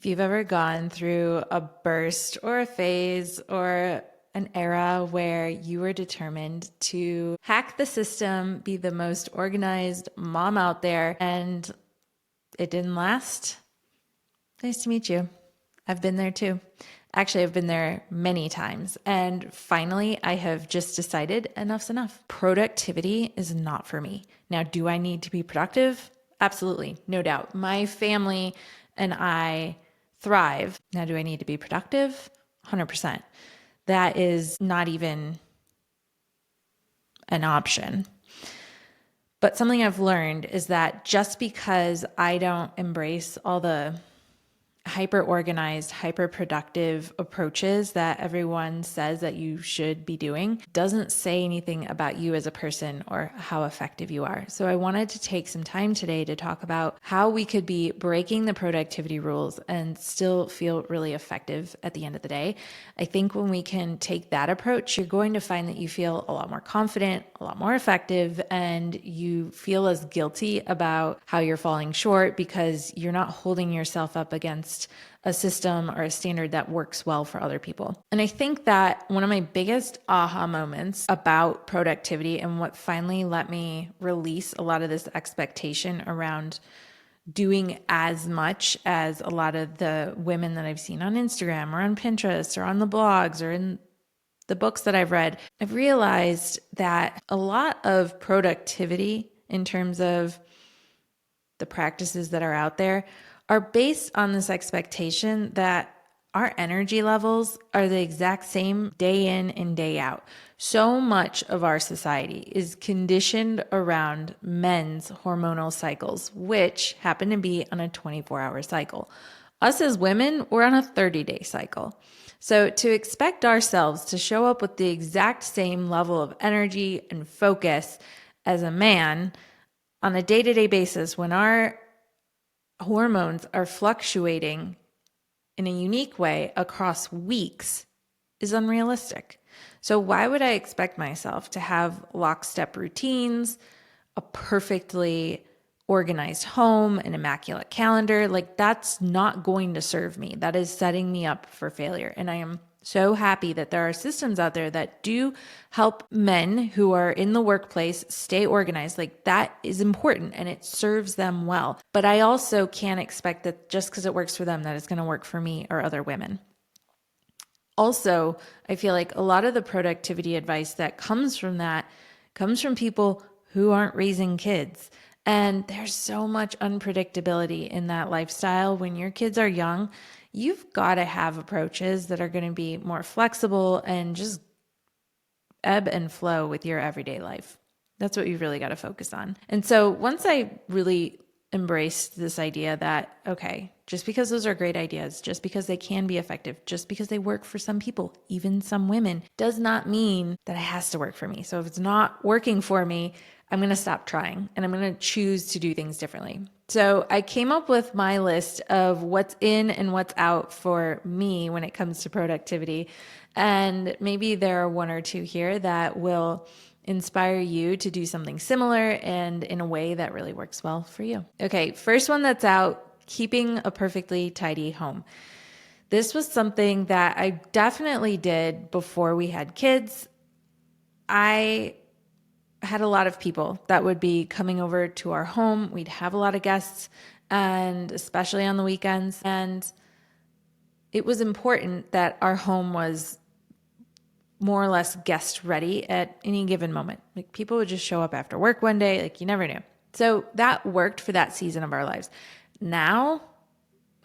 If you've ever gone through a burst or a phase or an era where you were determined to hack the system, be the most organized mom out there, and it didn't last, nice to meet you. I've been there too. Actually, I've been there many times. And finally, I have just decided enough's enough. Productivity is not for me. Now, do I need to be productive? Absolutely, no doubt. My family and I thrive. Now, do I need to be productive? 100%. That is not even an option. But something I've learned is that just because I don't embrace all the hyper organized, hyper productive approaches that everyone says that you should be doing doesn't say anything about you as a person or how effective you are. So I wanted to take some time today to talk about how we could be breaking the productivity rules and still feel really effective at the end of the day. I think when we can take that approach, you're going to find that you feel a lot more confident, a lot more effective, and you feel less guilty about how you're falling short because you're not holding yourself up against a system or a standard that works well for other people. And I think that one of my biggest aha moments about productivity and what finally let me release a lot of this expectation around doing as much as a lot of the women that I've seen on Instagram or on Pinterest or on the blogs or in the books that I've read, I've realized that a lot of productivity in terms of the practices that are out there are based on this expectation that our energy levels are the exact same day in and day out. So much of our society is conditioned around men's hormonal cycles, which happen to be on a 24-hour cycle. Us as women, we're on a 30-day cycle. So to expect ourselves to show up with the exact same level of energy and focus as a man on a day-to-day basis when our hormones are fluctuating in a unique way across weeks is unrealistic. So why would I expect myself to have lockstep routines, a perfectly organized home, an immaculate calendar? Like, that's not going to serve me. That is setting me up for failure. And I am so happy that there are systems out there that do help men who are in the workplace stay organized. Like, that is important and it serves them well. But I also can't expect that just because it works for them, that it's going to work for me or other women. Also, I feel like a lot of the productivity advice that comes from that comes from people who aren't raising kids. And there's so much unpredictability in that lifestyle. When your kids are young, you've got to have approaches that are going to be more flexible and just ebb and flow with your everyday life. That's what you've really got to focus on. And so once I really embraced this idea that, okay, just because those are great ideas, just because they can be effective, just because they work for some people, even some women, does not mean that it has to work for me. So if it's not working for me, I'm going to stop trying and I'm going to choose to do things differently. So I came up with my list of what's in and what's out for me when it comes to productivity. And maybe there are one or two here that will inspire you to do something similar and in a way that really works well for you. Okay, first one that's out, keeping a perfectly tidy home. This was something that I definitely did before we had kids. I had a lot of people that would be coming over to our home. We'd have a lot of guests, and especially on the weekends. And it was important that our home was more or less guest ready at any given moment. Like, people would just show up after work one day, like, you never knew. So that worked for that season of our lives. Now,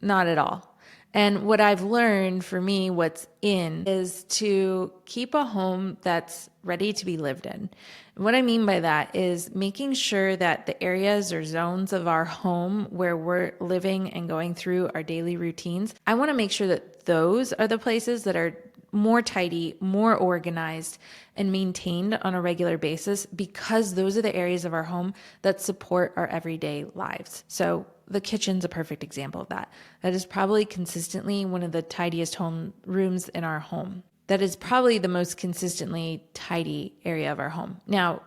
not at all. And what I've learned for me, what's in, is to keep a home that's ready to be lived in. And what I mean by that is making sure that the areas or zones of our home where we're living and going through our daily routines, I want to make sure that those are the places that are more tidy, more organized, and maintained on a regular basis, because those are the areas of our home that support our everyday lives. So the kitchen's a perfect example of that. That is probably consistently one of the tidiest home rooms in our home. That is probably the most consistently tidy area of our home. Now,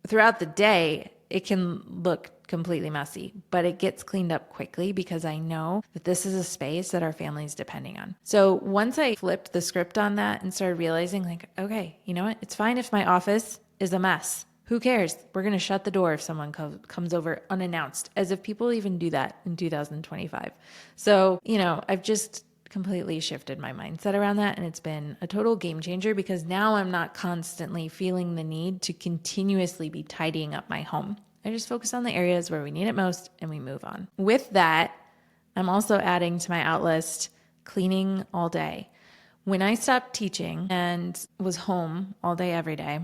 throughout the day, it can look completely messy, but it gets cleaned up quickly because I know that this is a space that our family's depending on. So once I flipped the script on that and started realizing like, okay, you know what? It's fine if my office is a mess. Who cares? We're going to shut the door if someone comes over unannounced, as if people even do that in 2025. So, I've just completely shifted my mindset around that. And it's been a total game changer because now I'm not constantly feeling the need to continuously be tidying up my home. I just focus on the areas where we need it most and we move on. With that, I'm also adding to my out list cleaning all day. When I stopped teaching and was home all day, every day,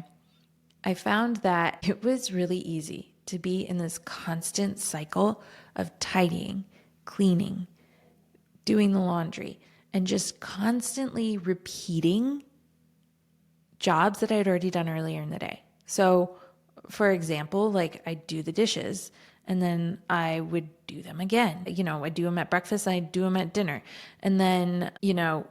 I found that it was really easy to be in this constant cycle of tidying, cleaning, doing the laundry, and just constantly repeating jobs that I had already done earlier in the day. So, for example, like I do the dishes and then I would do them again. I do them at breakfast, I do them at dinner. And then,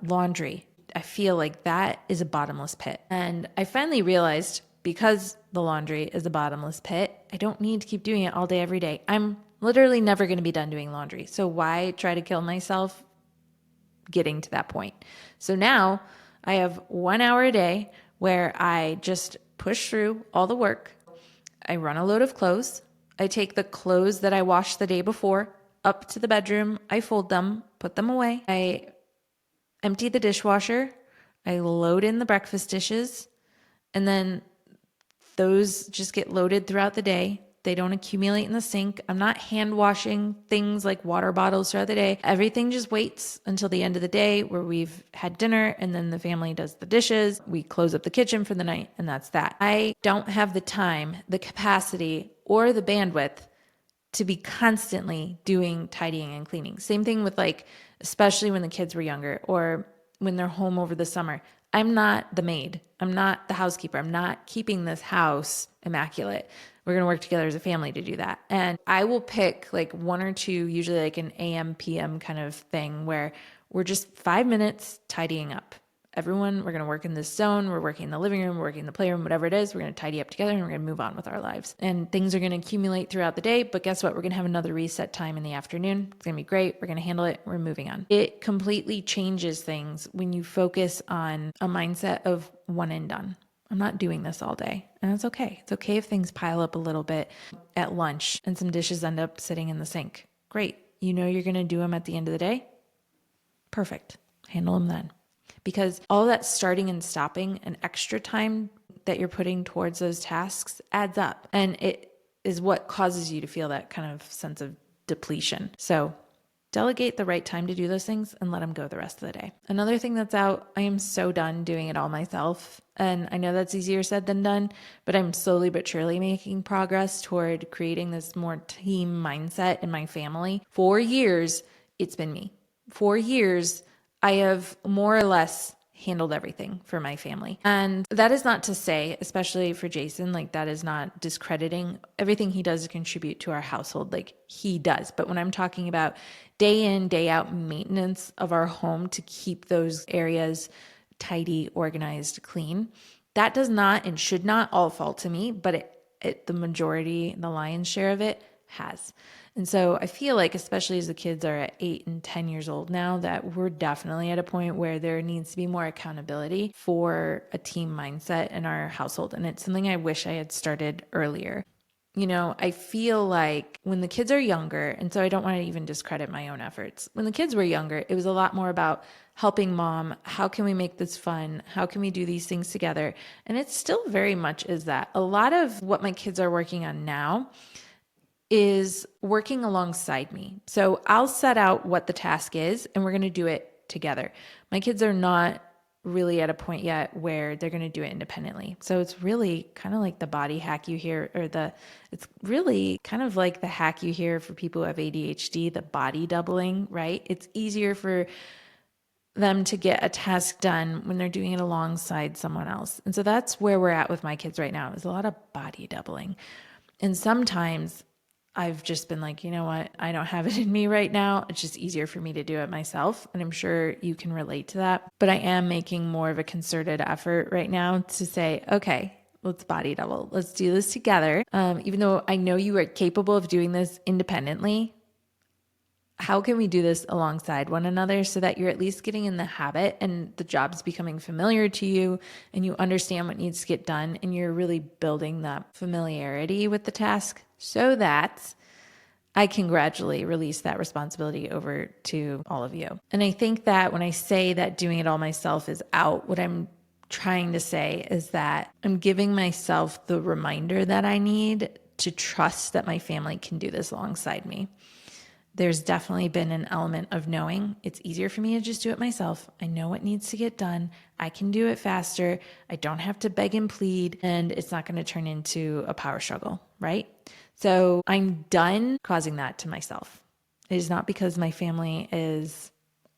laundry. I feel like that is a bottomless pit. And I finally realized because the laundry is a bottomless pit, I don't need to keep doing it all day, every day. I'm literally never going to be done doing laundry. So why try to kill myself getting to that point? So now I have 1 hour a day where I just push through all the work. I run a load of clothes. I take the clothes that I washed the day before up to the bedroom. I fold them, put them away. I empty the dishwasher. I load in the breakfast dishes. And then those just get loaded throughout the day. They don't accumulate in the sink. I'm not hand washing things like water bottles throughout the day. Everything just waits until the end of the day where we've had dinner and then the family does the dishes. We close up the kitchen for the night and that's that. I don't have the time, the capacity, or the bandwidth to be constantly doing tidying and cleaning. Same thing with especially when the kids were younger or when they're home over the summer. I'm not the maid. I'm not the housekeeper. I'm not keeping this house immaculate. We're going to work together as a family to do that. And I will pick one or two, usually an AM, PM kind of thing where we're just 5 minutes tidying up. Everyone, we're going to work in this zone. We're working in the living room, we're working in the playroom, whatever it is. We're going to tidy up together and we're going to move on with our lives. And things are going to accumulate throughout the day. But guess what? We're going to have another reset time in the afternoon. It's going to be great. We're going to handle it. We're moving on. It completely changes things when you focus on a mindset of one and done. I'm not doing this all day. And it's okay. It's okay if things pile up a little bit at lunch and some dishes end up sitting in the sink. Great. You're going to do them at the end of the day. Perfect. Handle them then. Because all that starting and stopping and extra time that you're putting towards those tasks adds up. And it is what causes you to feel that kind of sense of depletion. So delegate the right time to do those things and let them go the rest of the day. Another thing that's out, I am so done doing it all myself. And I know that's easier said than done, but I'm slowly but surely making progress toward creating this more team mindset in my family. For years, it's been me. For years, I have more or less handled everything for my family. And that is not to say, especially for Jason, that is not discrediting everything he does to contribute to our household. He does. But when I'm talking about day in, day out maintenance of our home to keep those areas tidy, organized, clean, that does not and should not all fall to me, but the majority, the lion's share of it has. And so I feel like, especially as the kids are at 8 and 10 years old now, that we're definitely at a point where there needs to be more accountability for a team mindset in our household. And it's something I wish I had started earlier. I feel like when the kids are younger, and so I don't want to even discredit my own efforts. When the kids were younger, it was a lot more about helping mom. How can we make this fun? How can we do these things together? And it still very much is that. A lot of what my kids are working on now is working alongside me. So I'll set out what the task is and we're going to do it together. My kids are not really at a point yet where they're going to do it independently. So it's really kind of like the body hack you hear, it's really kind of like the hack you hear for people who have ADHD, the body doubling, right? It's easier for them to get a task done when they're doing it alongside someone else. And so that's where we're at with my kids right now, is a lot of body doubling. And sometimes I've just been like, you know what? I don't have it in me right now. It's just easier for me to do it myself. And I'm sure you can relate to that. But I am making more of a concerted effort right now to say, okay, Let's body double. Let's do this together. Even though I know you are capable of doing this independently, how can we do this alongside one another so that you're at least getting in the habit and the job's becoming familiar to you and you understand what needs to get done and you're really building that familiarity with the task so that I can gradually release that responsibility over to all of you. And I think that when I say that doing it all myself is out, what I'm trying to say is that I'm giving myself the reminder that I need to trust that my family can do this alongside me. There's definitely been an element of knowing it's easier for me to just do it myself. I know what needs to get done. I can do it faster. I don't have to beg and plead, and it's not going to turn into a power struggle, right? So I'm done causing that to myself. It is not because my family is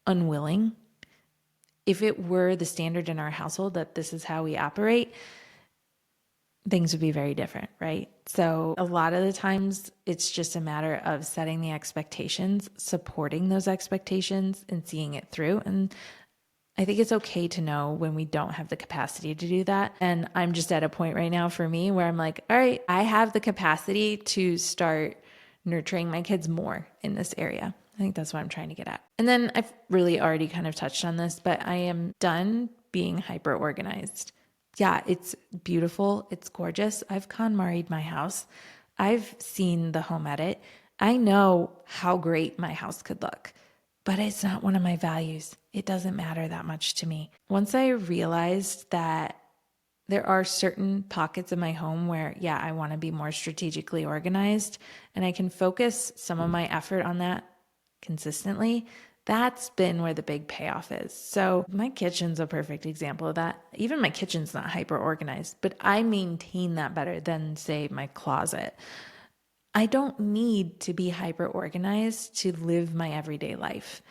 unwilling. If it were the standard in our household that this is how we operate, things would be very different, right? So a lot of the times it's just a matter of setting the expectations, supporting those expectations and seeing it through. And I think it's okay to know when we don't have the capacity to do that. And I'm just at a point right now for me where I'm like, all right, I have the capacity to start nurturing my kids more in this area. I think that's what I'm trying to get at. And then I've really already kind of touched on this, but I am done being hyper organized. Yeah, it's beautiful. It's gorgeous. I've KonMari'd my house. I've seen the home edit. I know how great my house could look, but it's not one of my values. It doesn't matter that much to me. Once I realized that there are certain pockets of my home where, yeah, I want to be more strategically organized and I can focus some of my effort on that consistently, that's been where the big payoff is. So my kitchen's a perfect example of that. Even my kitchen's not hyper organized, but I maintain that better than, say, my closet. I don't need to be hyper organized to live my everyday life.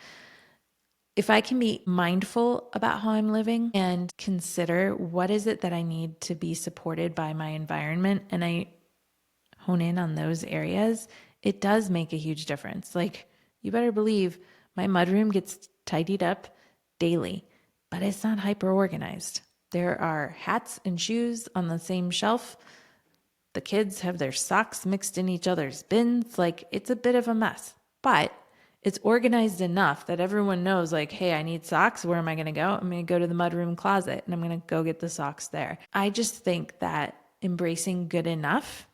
If I can be mindful about how I'm living and consider what is it that I need to be supported by my environment, and I hone in on those areas, it does make a huge difference. Like, you better believe my mudroom gets tidied up daily, but it's not hyper organized. There are hats and shoes on the same shelf. The kids have their socks mixed in each other's bins. Like, it's a bit of a mess, but it's organized enough that everyone knows, like, hey, I need socks. Where am I going to go? I'm going to go to the mudroom closet and I'm going to go get the socks there. I just think that embracing good enough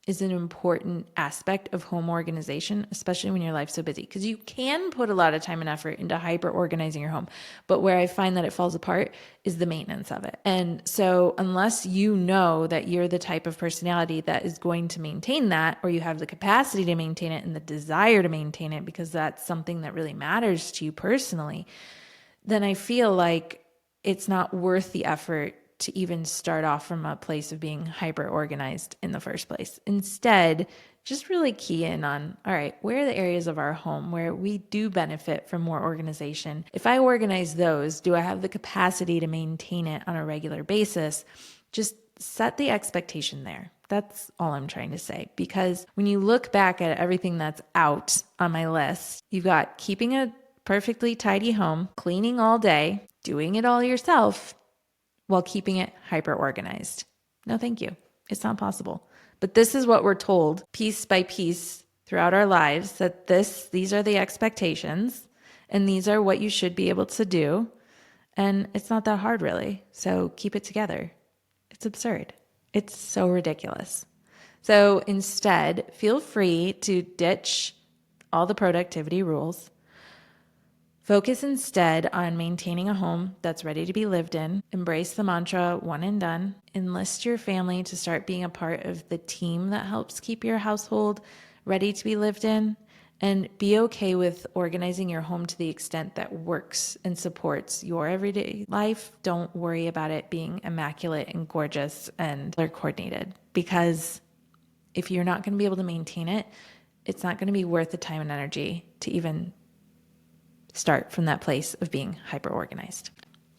is an important aspect of home organization, especially when your life's so busy, because you can put a lot of time and effort into hyper organizing your home. But where I find that it falls apart is the maintenance of it. And so unless you know that you're the type of personality that is going to maintain that, or you have the capacity to maintain it and the desire to maintain it, because that's something that really matters to you personally, then I feel like it's not worth the effort to even start off from a place of being hyper organized in the first place. Instead, just really key in on, all right, where are the areas of our home where we do benefit from more organization? If I organize those, do I have the capacity to maintain it on a regular basis? Just set the expectation there. That's all I'm trying to say. Because when you look back at everything that's out on my list, you've got keeping a perfectly tidy home, cleaning all day, doing it all yourself, while keeping it hyper organized. No, thank you. It's not possible. But this is what we're told piece by piece throughout our lives, that these are the expectations and these are what you should be able to do. And it's not that hard, really. So keep it together. It's absurd. It's so ridiculous. So instead, feel free to ditch all the productivity rules. Focus instead on maintaining a home that's ready to be lived in. Embrace the mantra, one and done. Enlist your family to start being a part of the team that helps keep your household ready to be lived in. And be okay with organizing your home to the extent that works and supports your everyday life. Don't worry about it being immaculate and gorgeous and color coordinated, because if you're not going to be able to maintain it, it's not going to be worth the time and energy to even start from that place of being hyper organized.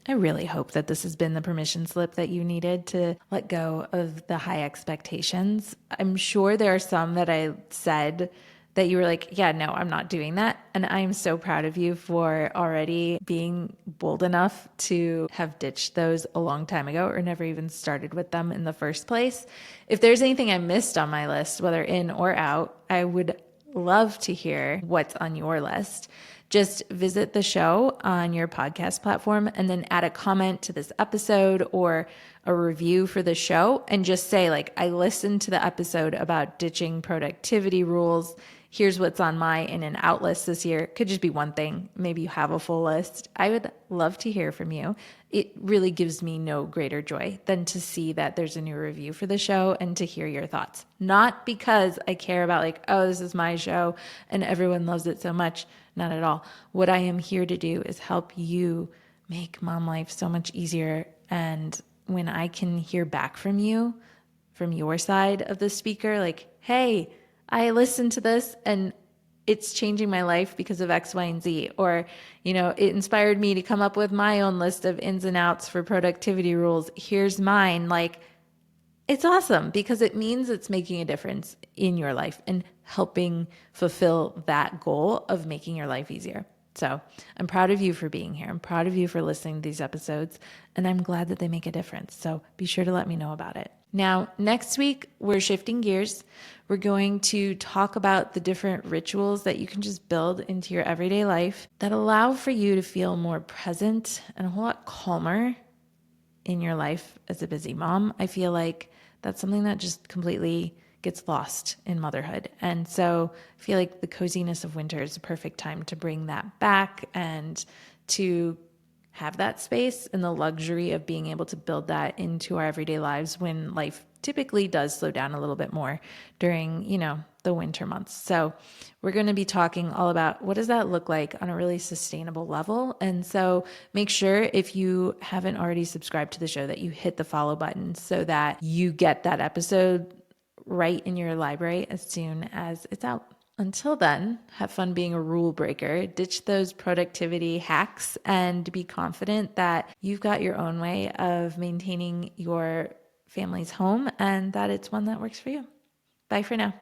I really hope that this has been the permission slip that you needed to let go of the high expectations. I'm sure there are some that I said that you were like, yeah, no, I'm not doing that. And I am so proud of you for already being bold enough to have ditched those a long time ago or never even started with them in the first place. If there's anything I missed on my list, whether in or out, I would love to hear what's on your list. Just visit the show on your podcast platform and then add a comment to this episode or a review for the show and just say, like, I listened to the episode about ditching productivity rules. Here's what's on my in and out list this year. It could just be one thing. Maybe you have a full list. I would love to hear from you. It really gives me no greater joy than to see that there's a new review for the show and to hear your thoughts. Not because I care about like, oh, this is my show and everyone loves it so much. Not at all. What I am here to do is help you make mom life so much easier. And when I can hear back from you, from your side of the speaker, like, hey, I listened to this and it's changing my life because of X, Y, and Z. Or, it inspired me to come up with my own list of ins and outs for productivity rules. Here's mine. Like, it's awesome because it means it's making a difference in your life and helping fulfill that goal of making your life easier. So I'm proud of you for being here. I'm proud of you for listening to these episodes, and I'm glad that they make a difference. So be sure to let me know about it. Now, next week, we're shifting gears. We're going to talk about the different rituals that you can just build into your everyday life that allow for you to feel more present and a whole lot calmer in your life as a busy mom. I feel like that's something that just completely gets lost in motherhood. And so I feel like the coziness of winter is the perfect time to bring that back and to have that space and the luxury of being able to build that into our everyday lives when life typically does slow down a little bit more during, the winter months. So we're going to be talking all about what does that look like on a really sustainable level. And so make sure if you haven't already subscribed to the show that you hit the follow button so that you get that episode right in your library as soon as it's out. Until then, have fun being a rule breaker, ditch those productivity hacks, and be confident that you've got your own way of maintaining your family's home and that it's one that works for you. Bye for now.